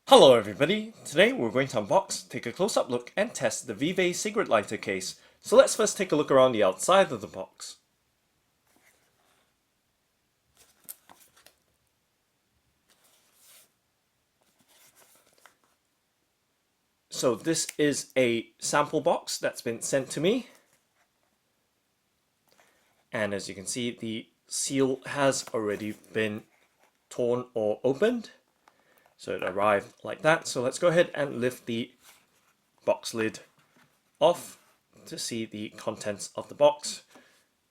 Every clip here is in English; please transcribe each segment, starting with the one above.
Hello everybody, today we're going to unbox, take a close-up look and test the VVAY Cigarette Lighter Case. So let's first take a look around the outside of the box. So this is a sample box that's been sent to me. And as you can see, the seal has already been torn or opened. So it arrived like that. So let's go ahead and lift the box lid off to see the contents of the box.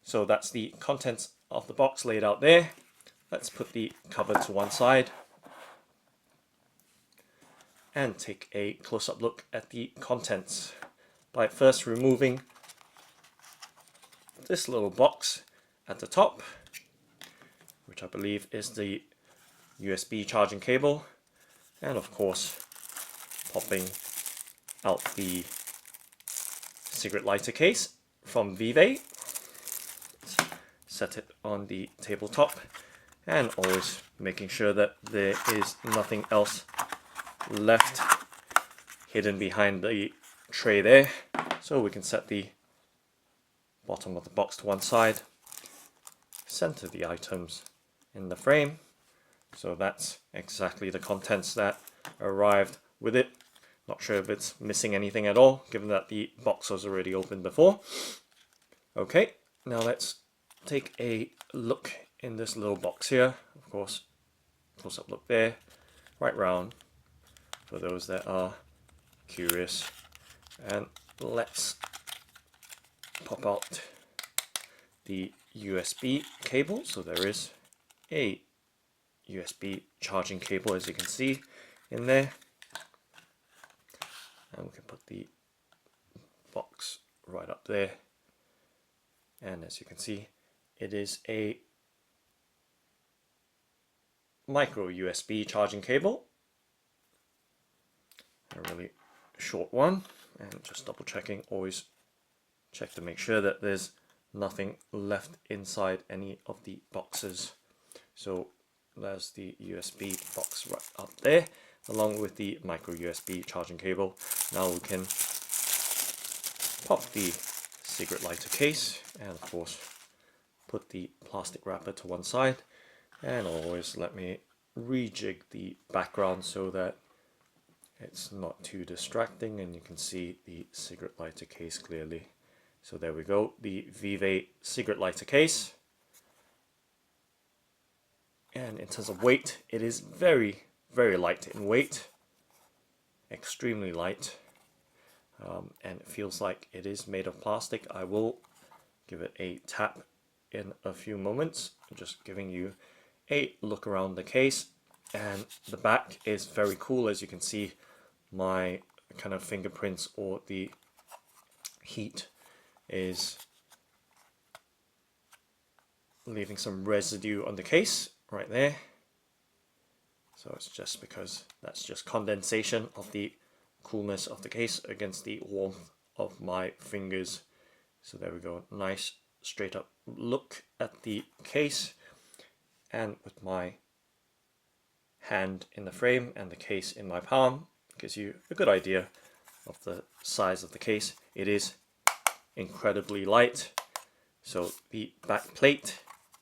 So that's the contents of the box laid out there. Let's put the cover to one side and take a close-up look at the contents by first removing this little box at the top, which I believe is the USB charging cable, and of course popping out the cigarette lighter case from VVAY. Set it on the tabletop and always making sure that there is nothing else left hidden behind the tray there. So we can set the bottom of the box to one side, center the items in the frame. So that's exactly the contents that arrived with it. Not sure if it's missing anything at all, given that the box was already opened before. Okay, now let's take a look in this little box here. Of course, close-up look there, right round for those that are curious. And let's pop out the USB cable. So there is a USB charging cable, as you can see in there. And we can put the box right up there. And as you can see, it is a micro USB charging cable. A really short one. And just double checking, always check to make sure that there's nothing left inside any of the boxes. So there's the USB box right up there, along with the micro USB charging cable. Now we can pop the cigarette lighter case and of course put the plastic wrapper to one side, and always let me rejig the background so that it's not too distracting and you can see the cigarette lighter case clearly. So there we go, the VVAY cigarette lighter case. And in terms of weight, it is very, very light in weight, extremely light, and it feels like it is made of plastic. I will give it a tap in a few moments, just giving you a look around the case. And the back is very cool, as you can see my kind of fingerprints, or the heat is leaving some residue on the case right there. So it's just because that's just condensation of the coolness of the case against the warmth of my fingers. So there we go, nice straight up look at the case, and with my hand in the frame and the case in my palm, gives you a good idea of the size of the case. It is incredibly light. So the back plate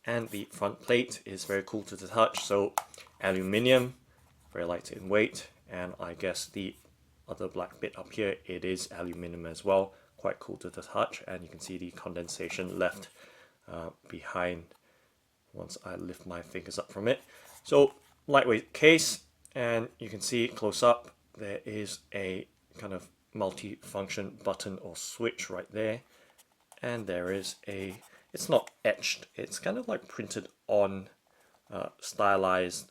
and the front plate is very cool to the touch. So aluminium, very light in weight, and I guess the other black bit up here, it is aluminium as well, quite cool to the touch. And you can see the condensation left behind once I lift my fingers up from it. So lightweight case, and you can see close up there is a kind of multi-function button or switch right there, and there is a, it's not etched, it's kind of like printed on stylized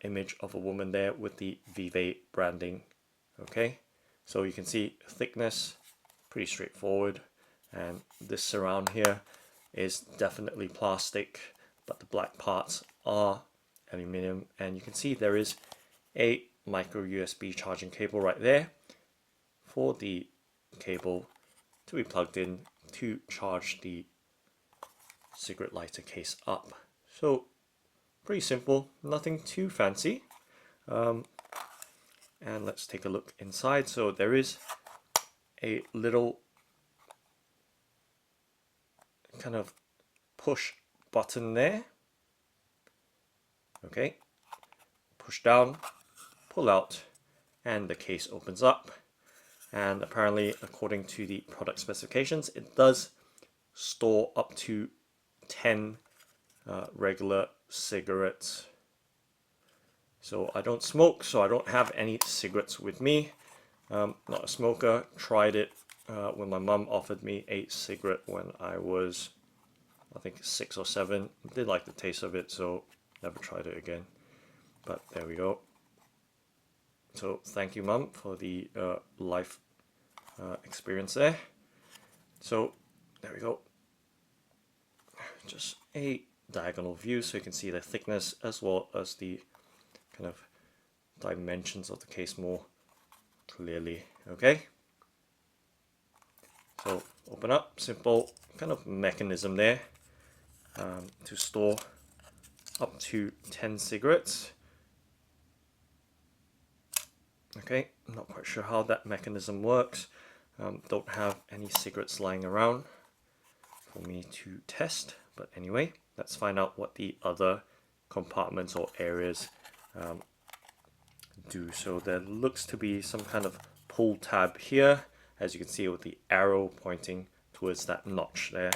image of a woman there with the VVAY branding. Okay, so you can see thickness, pretty straightforward, and this surround here is definitely plastic, but the black parts are aluminium. And you can see there is a micro USB charging cable right there for the cable to be plugged in to charge the cigarette lighter case up. So pretty simple, nothing too fancy. and let's take a look inside. So there is a little kind of push button there. Okay, push down, pull out, and the case opens up. And apparently, according to the product specifications, it does store up to 10 regular cigarettes. So I don't smoke, so I don't have any cigarettes with me. Not a smoker. Tried it when my mum offered me a cigarette when I was, I think, 6 or 7. Did like the taste of it, so never tried it again. But there we go. So thank you, Mum, for the life experience there. So there we go. Just a diagonal view so you can see the thickness as well as the kind of dimensions of the case more clearly. Okay. So open up, simple kind of mechanism there to store up to 10 cigarettes. Okay, I'm not quite sure how that mechanism works. Don't have any cigarettes lying around for me to test, but anyway, let's find out what the other compartments or areas do. So there looks to be some kind of pull tab here, as you can see with the arrow pointing towards that notch there.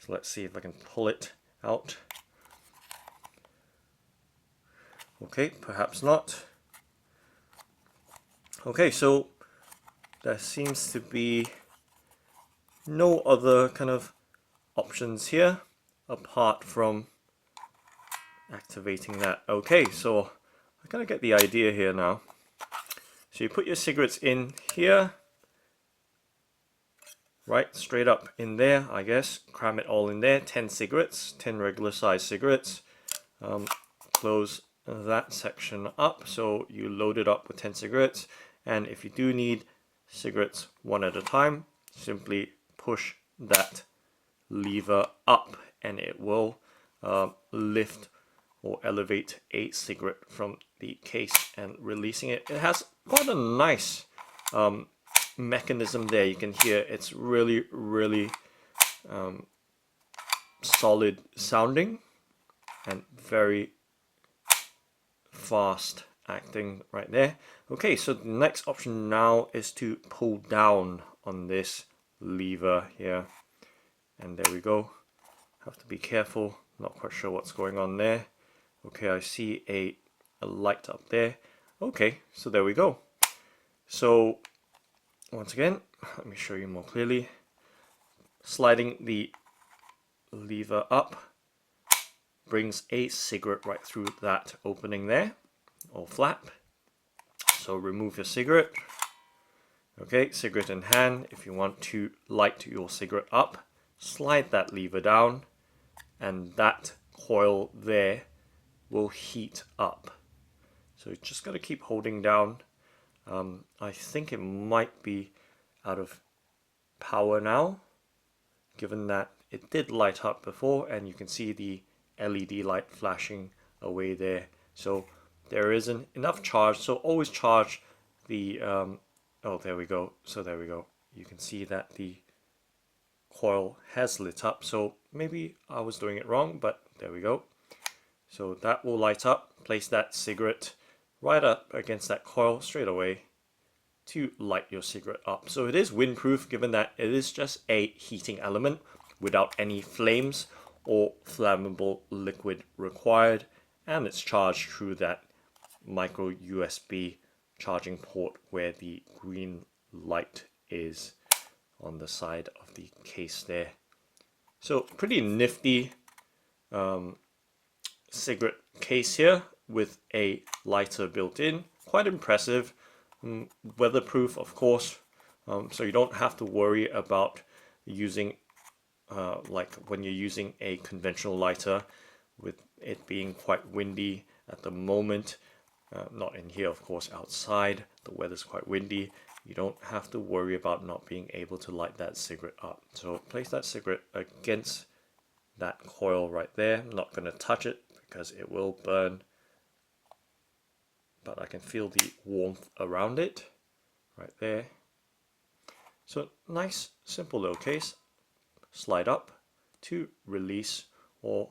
So let's see if I can pull it out. Okay, perhaps not. Okay, so there seems to be no other kind of options here apart from activating that. Okay, so I kind of get the idea here now. So you put your cigarettes in here, right, straight up in there, I guess. Cram it all in there, 10 cigarettes, 10 regular size cigarettes. Close that section up, so you load it up with 10 cigarettes. And if you do need cigarettes one at a time, simply push that lever up and it will lift or elevate a cigarette from the case and releasing it. It has quite a nice mechanism there. You can hear it's really solid sounding and very fast acting right there. Okay, so the next option now is to pull down on this lever here, and there we go. Have to be careful, not quite sure what's going on there. Okay, I see a light up there. Okay, so there we go. So once again, let me show you more clearly. Sliding the lever up brings a cigarette right through that opening there, or flap. So remove your cigarette. Okay, cigarette in hand. If you want to light your cigarette up, slide that lever down and that coil there will heat up. So you just got to keep holding down. I think it might be out of power now, given that it did light up before and you can see the LED light flashing away there. So there isn't enough charge, so always charge the oh, there we go. So there we go. You can see that the coil has lit up, so maybe I was doing it wrong, but there we go. So that will light up. Place that cigarette right up against that coil straight away to light your cigarette up. So it is windproof, given that it is just a heating element without any flames or flammable liquid required, and it's charged through that micro USB charging port where the green light is on the side of the case there. So pretty nifty cigarette case here with a lighter built in. Quite impressive. Weatherproof, of course, so you don't have to worry about using like when you're using a conventional lighter with it being quite windy at the moment. Not in here, of course, outside. The weather's quite windy. You don't have to worry about not being able to light that cigarette up. So place that cigarette against that coil right there. I'm not going to touch it because it will burn but I can feel the warmth around it right there. So nice, simple little case. Slide up to release or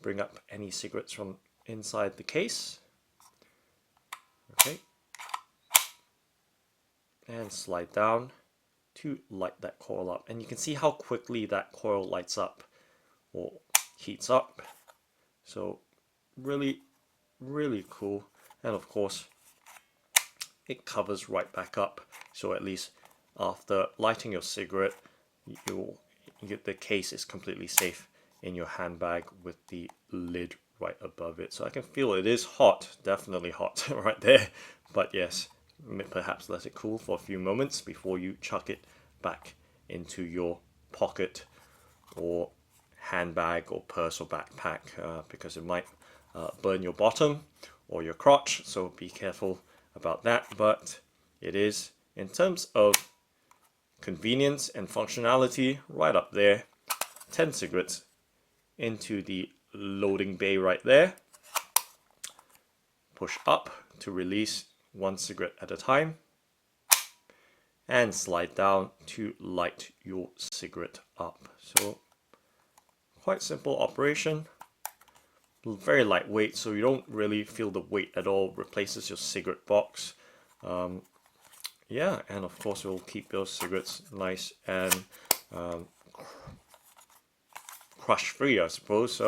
bring up any cigarettes from inside the case. Okay. And slide down to light that coil up. And you can see how quickly that coil lights up or heats up. So really, really cool. And of course, it covers right back up. So at least after lighting your cigarette, the case is completely safe in your handbag with the lid right above it. So I can feel it is hot, definitely hot right there. But yes, perhaps let it cool for a few moments before you chuck it back into your pocket or handbag or purse or backpack, because it might burn your bottom or your crotch, so be careful about that. But it is, in terms of convenience and functionality, right up there. 10 cigarettes into the loading bay right there. Push up to release 1 cigarette at a time, and slide down to light your cigarette up. So quite simple operation, very lightweight, so you don't really feel the weight at all. Replaces your cigarette box. Yeah, and of course it will keep those cigarettes nice and crush free, I suppose,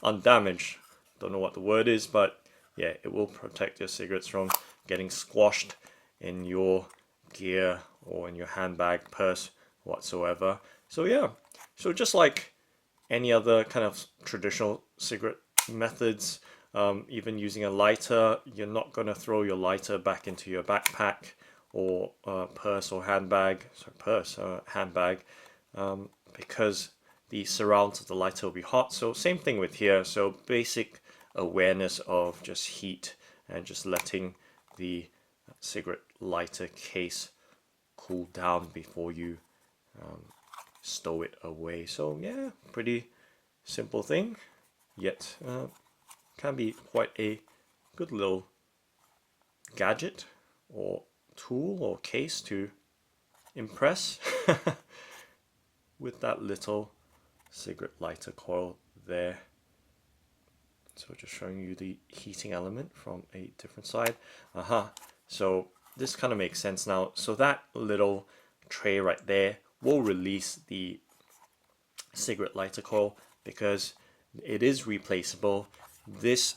undamaged. Don't know what the word is, but yeah, it will protect your cigarettes from getting squashed in your gear or in your handbag, purse, whatsoever. So yeah, so just like any other kind of traditional cigarette methods, even using a lighter, you're not going to throw your lighter back into your backpack or purse or handbag, handbag, because the surrounds of the lighter will be hot. So same thing with here. So basic awareness of just heat and just letting the cigarette lighter case cool down before you stow it away. So yeah, pretty simple thing, yet can be quite a good little gadget or tool or case to impress with that little cigarette lighter coil there. So just showing you the heating element from a different side. So this kind of makes sense now. So that little tray right there will release the cigarette lighter coil because it is replaceable. This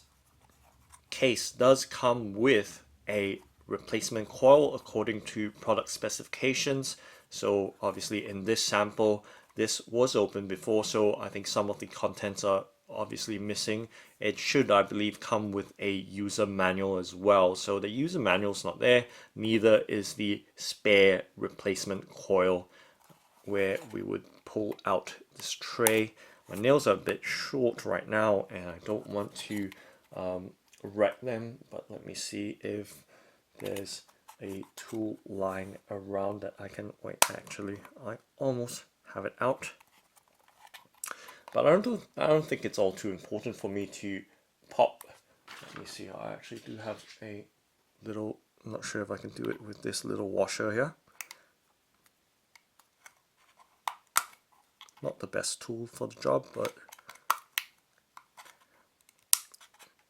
case does come with a replacement coil according to product specifications. So obviously in this sample, this was opened before, so I think some of the contents are obviously missing. It should, I believe, come with a user manual as well. So the user manual is not there, neither is the spare replacement coil where we would pull out this tray. My nails are a bit short right now and I don't want to wreck them, but let me see if there's a tool lying around that I can, wait, actually I almost have it out, but I don't think it's all too important for me to pop. Let me see, I actually do have a little, I'm not sure if I can do it with this little washer here. Not the best tool for the job, but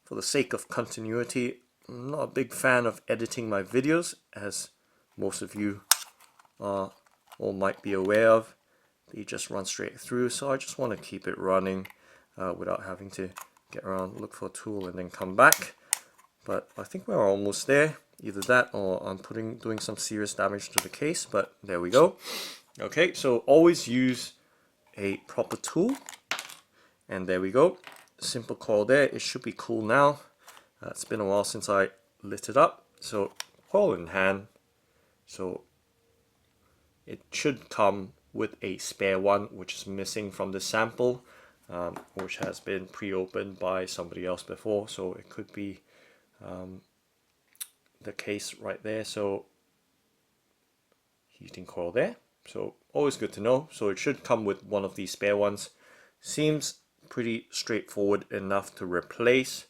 for the sake of continuity, I'm not a big fan of editing my videos, as most of you are or might be aware of. They just run straight through, so I just want to keep it running without having to get around, look for a tool and then come back. But I think we're almost there. Either that or I'm doing some serious damage to the case, but there we go. Okay, so always use a proper tool, and there we go. Simple coil there. It should be cool now. It's been a while since I lit it up, so coil in hand. So it should come with a spare one, which is missing from the sample, which has been pre-opened by somebody else before, so it could be the case right there. So heating coil there, so always good to know. So it should come with one of these spare ones. Seems pretty straightforward enough to replace.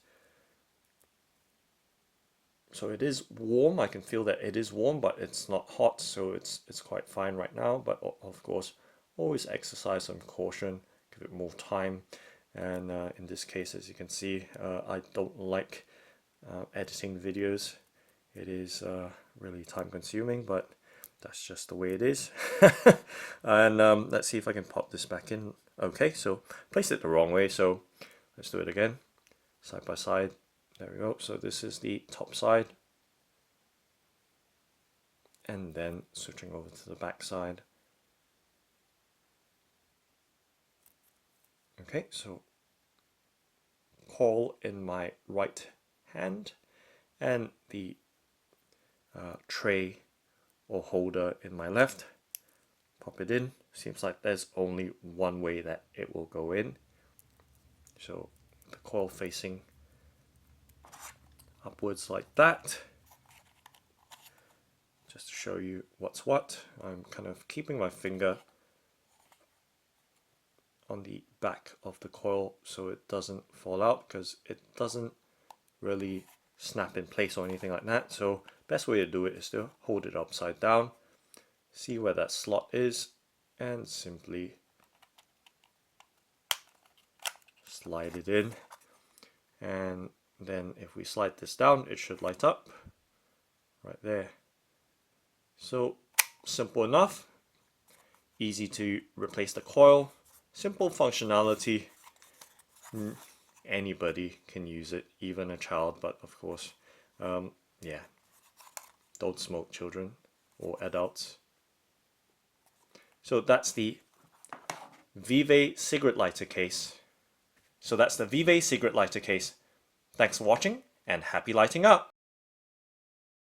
So it is warm. I can feel that it is warm, but it's not hot, so it's quite fine right now. But of course, always exercise some caution, give it more time. And in this case, as you can see, I don't like editing videos. It is really time consuming, but that's just the way it is. And let's see if I can pop this back in. Okay, so placed it the wrong way, so let's do it again, side by side. There we go. So this is the top side, and then switching over to the back side. Okay, so coil in my right hand and the tray or holder in my left. Pop it in. Seems like there's only one way that it will go in. So the coil facing upwards like that. Just to show you what's what, I'm kind of keeping my finger on the back of the coil so it doesn't fall out, because it doesn't really snap in place or anything like that. So best way to do it is to hold it upside down, see where that slot is, and simply slide it in. And then if we slide this down, it should light up right there. So simple enough, easy to replace the coil, simple functionality. Anybody can use it, even a child, but of course, yeah, don't smoke, children or adults. So that's the VVAY Cigarette Lighter Case. Thanks for watching, and happy lighting up!